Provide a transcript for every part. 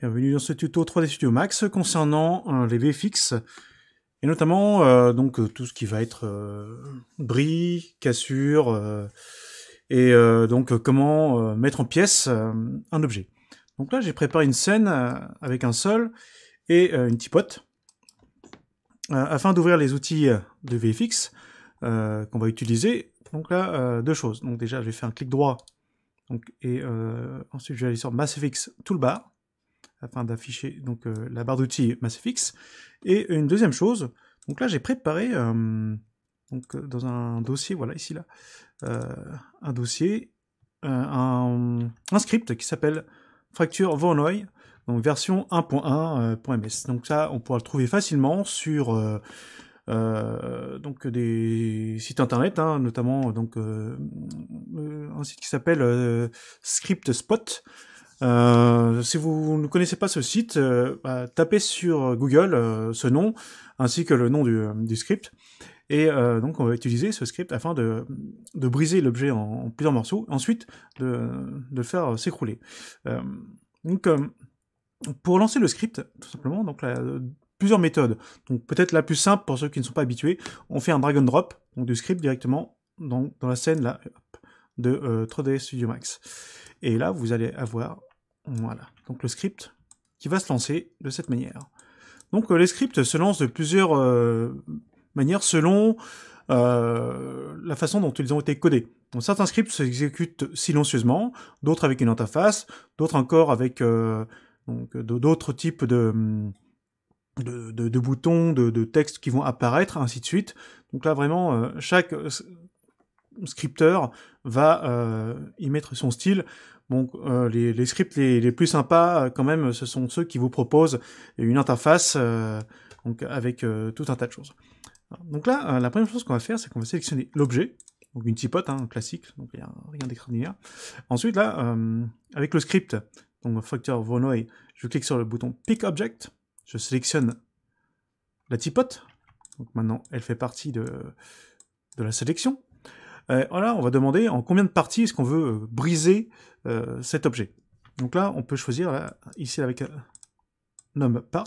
Bienvenue dans ce tuto 3D Studio Max concernant les VFX et notamment tout ce qui va être bris, cassure et comment mettre en pièces un objet. Donc là j'ai préparé une scène avec un sol et une tipote afin d'ouvrir les outils de VFX qu'on va utiliser. Donc là deux choses. Donc déjà je vais faire un clic droit et ensuite je vais aller sur MassFX Toolbar afin d'afficher donc la barre d'outils MassFX. Et une deuxième chose, donc là j'ai préparé dans un dossier, voilà ici là, un dossier, un script qui s'appelle Fracture Voronoi, donc version 1.1.ms. Donc ça on pourra le trouver facilement sur donc des sites internet, hein, notamment donc un site qui s'appelle Script Spot. Si vous ne connaissez pas ce site, tapez sur Google ce nom, ainsi que le nom du script, et donc on va utiliser ce script afin de briser l'objet en plusieurs morceaux, ensuite de le faire s'écrouler. Pour lancer le script, tout simplement, donc plusieurs méthodes. Donc peut-être la plus simple pour ceux qui ne sont pas habitués, on fait un drag and drop donc du script directement dans la scène là, de 3D Studio Max. Et là, vous allez avoir voilà, donc le script qui va se lancer de cette manière. Donc les scripts se lancent de plusieurs manières selon la façon dont ils ont été codés. Donc, certains scripts s'exécutent silencieusement, d'autres avec une interface, d'autres encore avec d'autres types de boutons, de textes qui vont apparaître, ainsi de suite. Donc là vraiment, chaque scripteur va y mettre son style. Donc les scripts les plus sympas quand même, ce sont ceux qui vous proposent une interface donc avec tout un tas de choses. Donc là, la première chose qu'on va faire, c'est qu'on va sélectionner l'objet, donc une tipote hein, classique, donc il n'y a rien d'extraordinaire. Ensuite là, avec le script, donc Fracture Voronoi, je clique sur le bouton Pick Object, je sélectionne la tipote, donc maintenant elle fait partie de la sélection. Voilà, on va demander en combien de parties est-ce qu'on veut briser cet objet. Donc là, on peut choisir là, ici avec num part.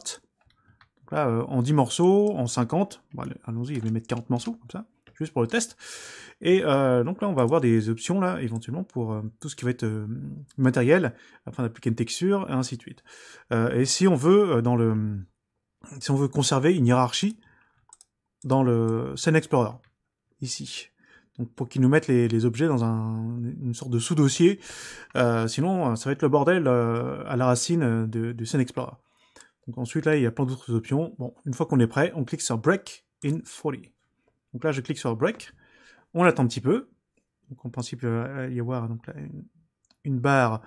Donc là, en 10 morceaux, en 50. Bon, allons-y, je vais mettre 40 morceaux, comme ça, juste pour le test. Et donc là, on va avoir des options là, éventuellement, pour tout ce qui va être matériel, afin d'appliquer une texture, et ainsi de suite. Et si on veut, si on veut conserver une hiérarchie dans le Scene Explorer, ici. Donc pour qu'ils nous mettent les objets dans une sorte de sous-dossier, sinon ça va être le bordel à la racine du Scene Explorer. Donc ensuite là il y a plein d'autres options. Bon, une fois qu'on est prêt, on clique sur Break in 40. Donc là je clique sur Break, on attend un petit peu. Donc en principe il va y avoir donc là, une barre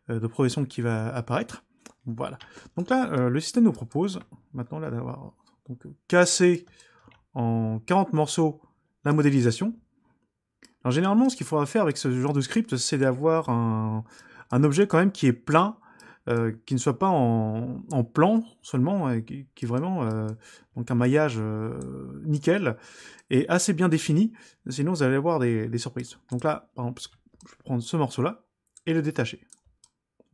de progression qui va apparaître. Voilà. Donc là le système nous propose maintenant là d'avoir donc cassé en 40 morceaux la modélisation. Alors généralement, ce qu'il faudra faire avec ce genre de script, c'est d'avoir un objet quand même qui est plein, qui ne soit pas en plan seulement, qui est vraiment donc un maillage nickel et assez bien défini, sinon vous allez avoir des surprises. Donc là, par exemple, je vais prendre ce morceau-là et le détacher.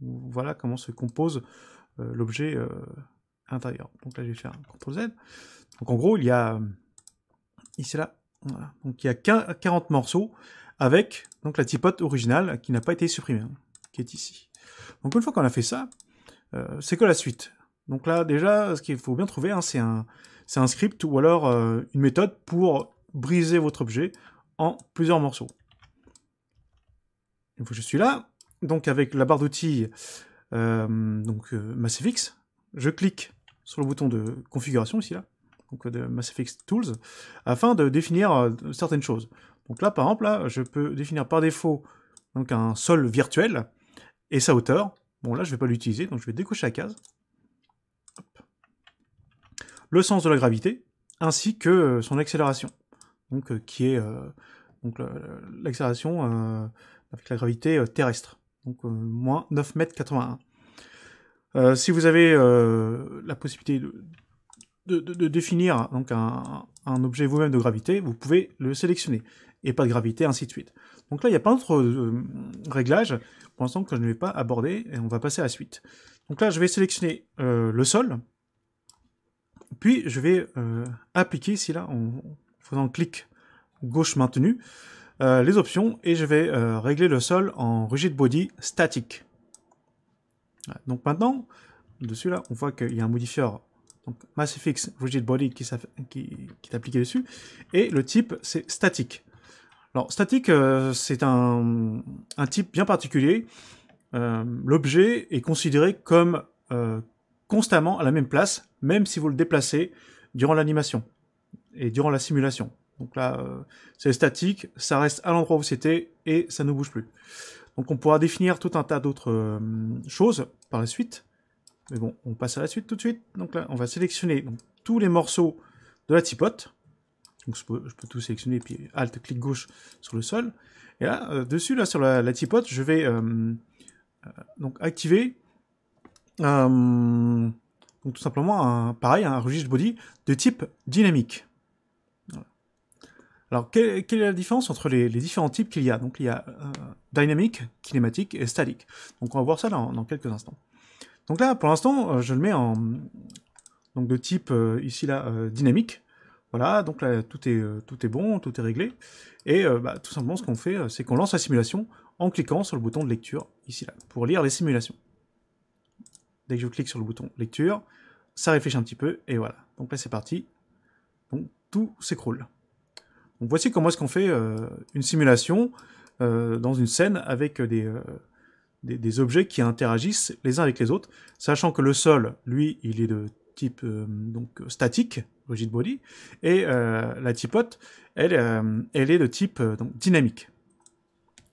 Voilà comment se compose l'objet intérieur. Donc là, je vais faire un CTRL Z. Donc en gros, il y a ici là, voilà. Donc il y a 40 morceaux avec donc la tipote originale qui n'a pas été supprimée, hein, qui est ici. Donc une fois qu'on a fait ça, c'est que la suite. Donc là déjà, ce qu'il faut bien trouver, hein, c'est un script ou alors une méthode pour briser votre objet en plusieurs morceaux. Une fois que je suis là, donc avec la barre d'outils MassFX, je clique sur le bouton de configuration ici là, donc de MassFX Tools, afin de définir certaines choses. Donc là, par exemple, là, je peux définir par défaut donc un sol virtuel et sa hauteur. Bon, là, je ne vais pas l'utiliser, donc je vais décocher la case. Hop. Le sens de la gravité, ainsi que son accélération, donc qui est l'accélération avec la gravité terrestre, donc moins 9,81 m. Si vous avez la possibilité de définir donc un objet vous-même de gravité, vous pouvez le sélectionner, et pas de gravité, ainsi de suite. Donc là, il y a plein d'autres réglages, pour l'instant, que je ne vais pas aborder, et on va passer à la suite. Donc là, je vais sélectionner le sol. Puis, je vais appliquer ici, là, en faisant clic gauche maintenu, les options. Et je vais régler le sol en rigid body statique. Voilà. Donc maintenant, dessus, là, on voit qu'il y a un modifieur. Donc, MassFX Rigid Body qui est appliqué dessus. Et le type, c'est statique. Alors, statique, c'est un type bien particulier. L'objet est considéré comme constamment à la même place, même si vous le déplacez durant l'animation et durant la simulation. Donc là, c'est statique, ça reste à l'endroit où c'était et ça ne bouge plus. Donc on pourra définir tout un tas d'autres choses par la suite. Mais bon, on passe à la suite tout de suite. Donc là, on va sélectionner donc, tous les morceaux de la tipote. Donc je peux tout sélectionner, puis Alt, clic gauche sur le sol. Et là, dessus, là, sur la tipote, je vais donc activer donc, tout simplement pareil, un registre body de type dynamique. Voilà. Alors, quelle est la différence entre les différents types qu'il y a? Donc, il y a dynamique, kinématique et statique. Donc, on va voir ça dans quelques instants. Donc là, pour l'instant, je le mets en donc de type ici là dynamique. Voilà, donc là tout est bon, tout est réglé. Et tout simplement, ce qu'on fait, c'est qu'on lance la simulation en cliquant sur le bouton de lecture ici là pour lire les simulations. Dès que je clique sur le bouton lecture, ça réfléchit un petit peu et voilà. Donc là c'est parti. Donc tout s'écroule. Donc voici comment est-ce qu'on fait une simulation dans une scène avec des objets qui interagissent les uns avec les autres, sachant que le sol, lui, il est de type donc statique, rigid body, et la tipote, elle est de type donc, dynamique.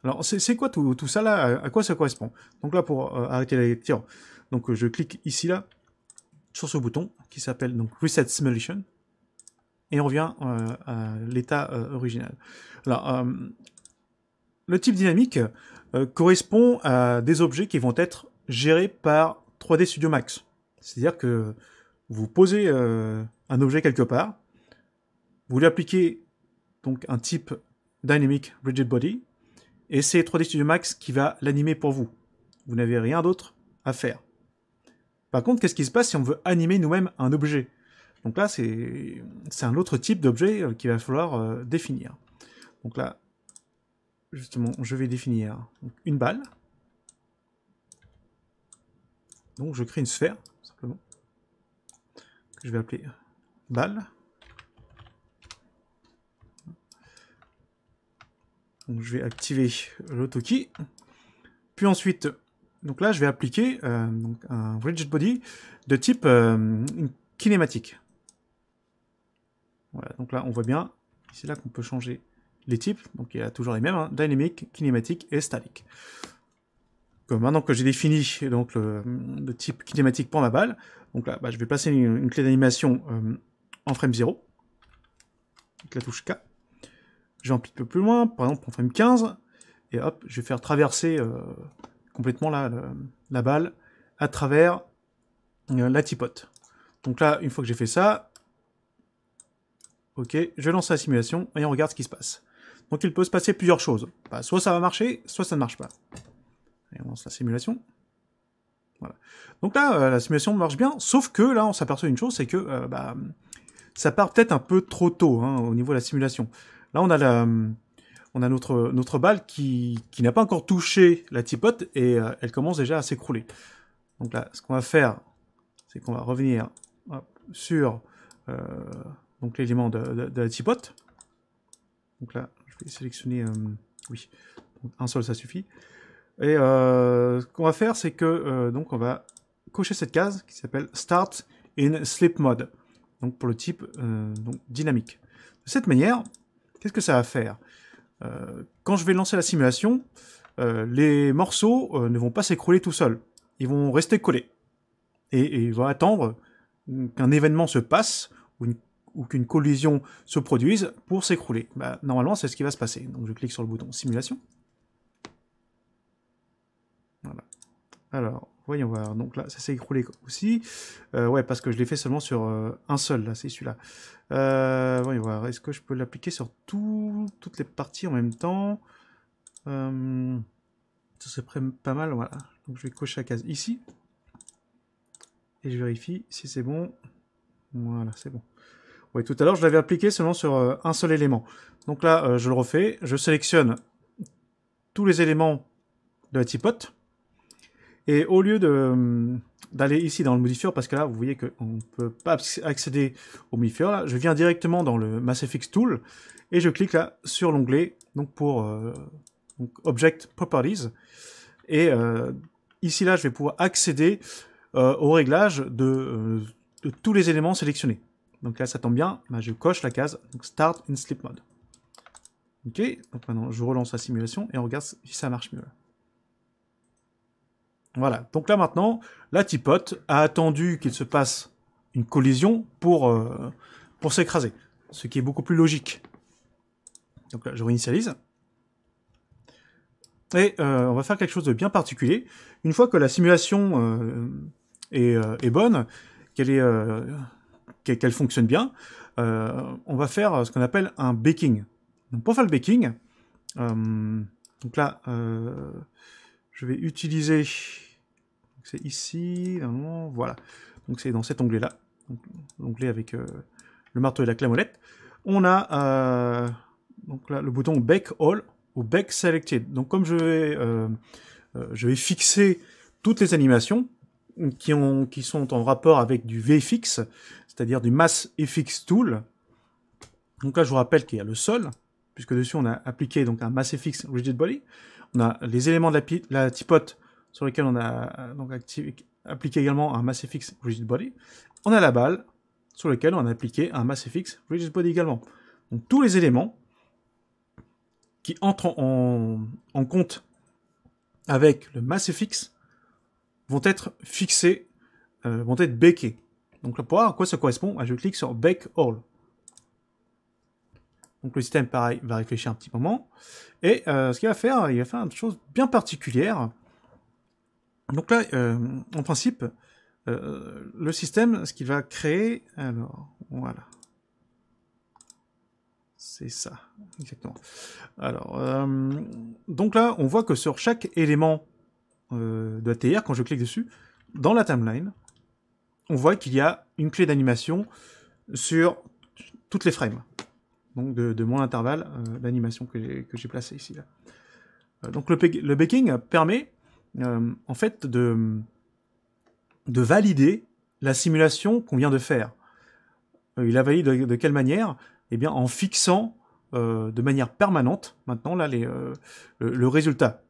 Alors, c'est quoi tout ça là? À quoi ça correspond? Donc là, pour arrêter la lecture, donc je clique ici là sur ce bouton qui s'appelle donc Reset Simulation, et on revient à l'état original. Alors, le type dynamique correspond à des objets qui vont être gérés par 3D Studio Max. C'est-à-dire que vous posez un objet quelque part, vous lui appliquez donc un type Dynamic Rigid Body, et c'est 3D Studio Max qui va l'animer pour vous. Vous n'avez rien d'autre à faire. Par contre, qu'est-ce qui se passe si on veut animer nous-mêmes un objet? Donc là, c'est un autre type d'objet qu'il va falloir définir. Donc là, justement, je vais définir une balle. Donc je crée une sphère, tout simplement, que je vais appeler balle. Donc je vais activer l'autokey. Puis ensuite, donc là je vais appliquer donc un rigid body de type kinématique. Voilà, donc là on voit bien, c'est là qu'on peut changer les types. Donc il y a toujours les mêmes, hein, dynamique, kinématique et statique. Maintenant que j'ai défini donc, le type kinématique pour ma balle, donc là, je vais placer une clé d'animation en frame 0, avec la touche K. Je vais un petit peu plus loin, par exemple en frame 15, et hop, je vais faire traverser complètement la balle à travers la tipote. Donc là, une fois que j'ai fait ça, ok, je lance la simulation et on regarde ce qui se passe. Donc il peut se passer plusieurs choses. Soit ça va marcher, soit ça ne marche pas. Et on lance la simulation. Voilà. Donc là, la simulation marche bien, sauf que là, on s'aperçoit d'une chose, c'est que ça part peut-être un peu trop tôt hein, au niveau de la simulation. Là, on a notre balle qui n'a pas encore touché la tipote et elle commence déjà à s'écrouler. Donc là, ce qu'on va faire, c'est qu'on va revenir sur donc l'élément de la tipote. Donc là, je vais sélectionner, oui, donc un seul ça suffit. Et ce qu'on va faire, c'est que donc on va cocher cette case qui s'appelle Start in Sleep Mode, donc pour le type donc dynamique. De cette manière, qu'est-ce que ça va faire? Quand je vais lancer la simulation, les morceaux ne vont pas s'écrouler tout seuls. Ils vont rester collés. Et ils vont attendre qu'un événement se passe ou qu'une collision se produise pour s'écrouler. Normalement, c'est ce qui va se passer. Donc je clique sur le bouton Simulation. Voilà. Alors, voyons voir. Donc là, ça s'est écroulé aussi. Ouais, parce que je l'ai fait seulement sur un seul, là, c'est celui-là. Voyons voir. Est-ce que je peux l'appliquer sur toutes les parties en même temps? Ça serait pas mal, voilà. Donc je vais cocher la case ici. et je vérifie si c'est bon. Voilà, c'est bon. Oui, tout à l'heure, je l'avais appliqué seulement sur un seul élément. Donc là, je le refais. Je sélectionne tous les éléments de la typote. Et au lieu d'aller ici dans le modifieur, parce que là, vous voyez qu'on ne peut pas accéder au modifieur, là, je viens directement dans le MassFX Tool et je clique là sur l'onglet donc pour donc Object Properties. Et ici, là, je vais pouvoir accéder au réglage de tous les éléments sélectionnés. Donc là, ça tombe bien, bah, je coche la case donc Start in Sleep Mode. Ok, donc maintenant, je relance la simulation et on regarde si ça marche mieux. Voilà, donc là maintenant, la typote a attendu qu'il se passe une collision pour s'écraser, ce qui est beaucoup plus logique. Donc là, je réinitialise. Et on va faire quelque chose de bien particulier. Une fois que la simulation est bonne, qu'elle fonctionne bien, on va faire ce qu'on appelle un baking. Donc pour faire le baking, donc là, je vais utiliser, c'est ici, voilà. Donc c'est dans cet onglet-là, l'onglet avec le marteau et la clé molette. On a donc là, le bouton Bake All ou Bake Selected. Donc comme je vais fixer toutes les animations qui sont en rapport avec du VFX, c'est-à-dire du MassFX Tool. Donc là, je vous rappelle qu'il y a le sol, puisque dessus on a appliqué donc un MassFX Rigid Body. On a les éléments de la typote sur lesquels on a donc appliqué également un MassFX Rigid Body. On a la balle sur laquelle on a appliqué un MassFX Rigid Body également. Donc tous les éléments qui entrent en compte avec le MassFX vont être fixés, vont être bakés. Donc là, pour voir à quoi ça correspond, je clique sur Bake All. Donc le système, pareil, va réfléchir un petit moment. Et ce qu'il va faire, il va faire une chose bien particulière. Donc là, en principe, le système, ce qu'il va créer... Alors, voilà. C'est ça, exactement. Alors, donc là, on voit que sur chaque élément de la TR, quand je clique dessus, dans la timeline, on voit qu'il y a une clé d'animation sur toutes les frames. Donc de mon intervalle d'animation que j'ai placé ici. Là. Donc le baking permet en fait de valider la simulation qu'on vient de faire. Il la valide de quelle manière? Eh bien en fixant de manière permanente maintenant là le résultat.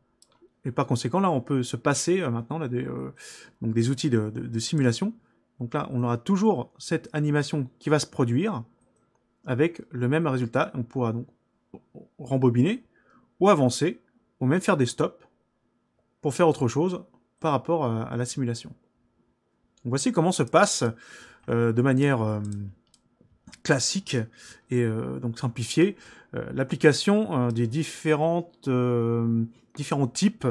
Et par conséquent là on peut se passer maintenant là, donc des outils de simulation. Donc là on aura toujours cette animation qui va se produire avec le même résultat. On pourra donc rembobiner ou avancer ou même faire des stops pour faire autre chose par rapport à la simulation. Donc voici comment se passe de manière classique et donc simplifiée l'application des différents types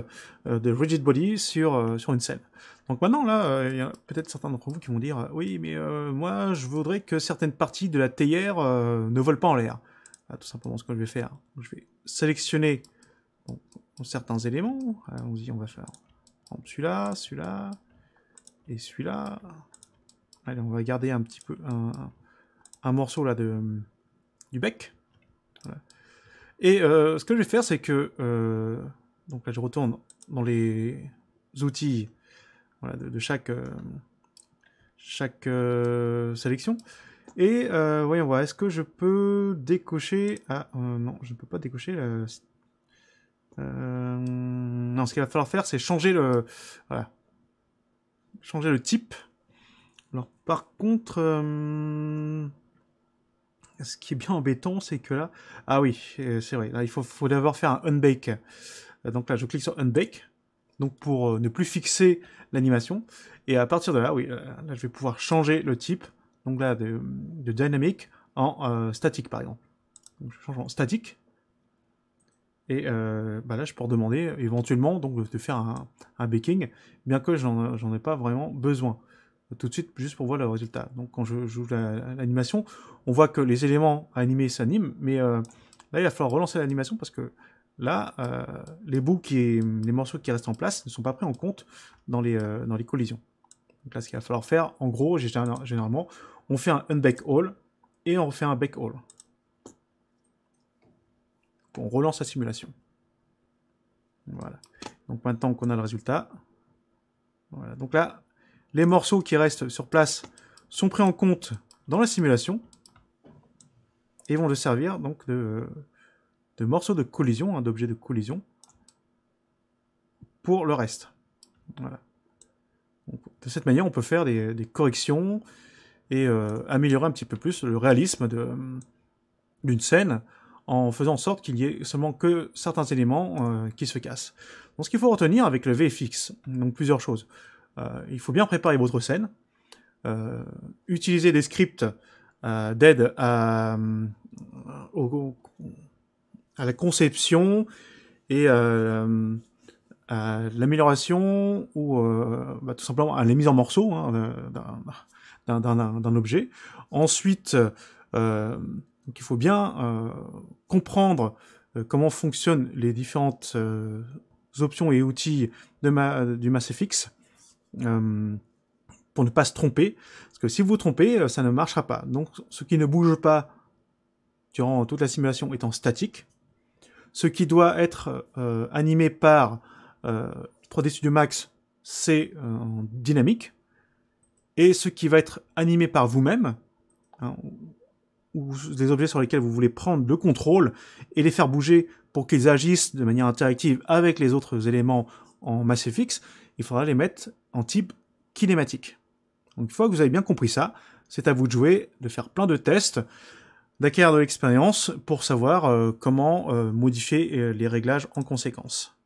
de rigid body sur une scène. Donc maintenant, là, il y a peut-être certains d'entre vous qui vont dire « Oui, mais moi, je voudrais que certaines parties de la théière ne volent pas en l'air. » Tout simplement ce que je vais faire. Je vais sélectionner certains éléments. Allons-y, on va faire celui-là, celui-là, et celui-là. Allez, on va garder un petit peu un morceau là du bec. Voilà. Et ce que je vais faire, c'est que... donc là, je retourne dans les outils voilà, de chaque sélection. Et voyons voir, est-ce que je peux décocher... Ah, non, je ne peux pas décocher... non, ce qu'il va falloir faire, c'est changer le... Voilà. Changer le type. Alors, par contre... ce qui est bien embêtant, c'est que là... Ah oui, c'est vrai, là, il faut d'abord faire un unbake. Donc là, je clique sur unbake. Donc pour ne plus fixer l'animation. Et à partir de là, oui, là, je vais pouvoir changer le type. Donc là, de dynamic en statique, par exemple. Donc je change en statique. Et bah là, je peux demander éventuellement donc, de faire un baking, bien que j'en ai pas vraiment besoin. Tout de suite, juste pour voir le résultat. Donc quand je joue l'animation, on voit que les éléments animés s'animent, mais là, il va falloir relancer l'animation parce que là, les bouts les morceaux qui restent en place ne sont pas pris en compte dans les collisions. Donc là, ce qu'il va falloir faire, en gros, généralement, on fait un unbake all et on refait un bake all. On relance la simulation. Voilà. Donc maintenant qu'on a le résultat, voilà. Donc là, les morceaux qui restent sur place sont pris en compte dans la simulation et vont servir donc de morceaux de collision, hein, d'objets de collision pour le reste. Voilà. Donc, de cette manière, on peut faire des corrections et améliorer un petit peu plus le réalisme d'une scène en faisant en sorte qu'il y ait seulement que certains éléments qui se cassent. Donc ce qu'il faut retenir avec le VFX, donc plusieurs choses. Il faut bien préparer votre scène, utiliser des scripts d'aide à la conception et à l'amélioration ou tout simplement à la mise en morceaux hein, d'un objet. Ensuite, donc il faut bien comprendre comment fonctionnent les différentes options et outils du MassFX pour ne pas se tromper. Parce que si vous vous trompez, ça ne marchera pas. Donc ce qui ne bouge pas durant toute la simulation étant statique, ce qui doit être animé par 3D Studio Max, c'est en dynamique. Et ce qui va être animé par vous-même, hein, ou des objets sur lesquels vous voulez prendre le contrôle et les faire bouger pour qu'ils agissent de manière interactive avec les autres éléments en MassFX, il faudra les mettre en type kinématique. Donc une fois que vous avez bien compris ça, c'est à vous de jouer, de faire plein de tests, d'acquérir de l'expérience pour savoir comment modifier les réglages en conséquence.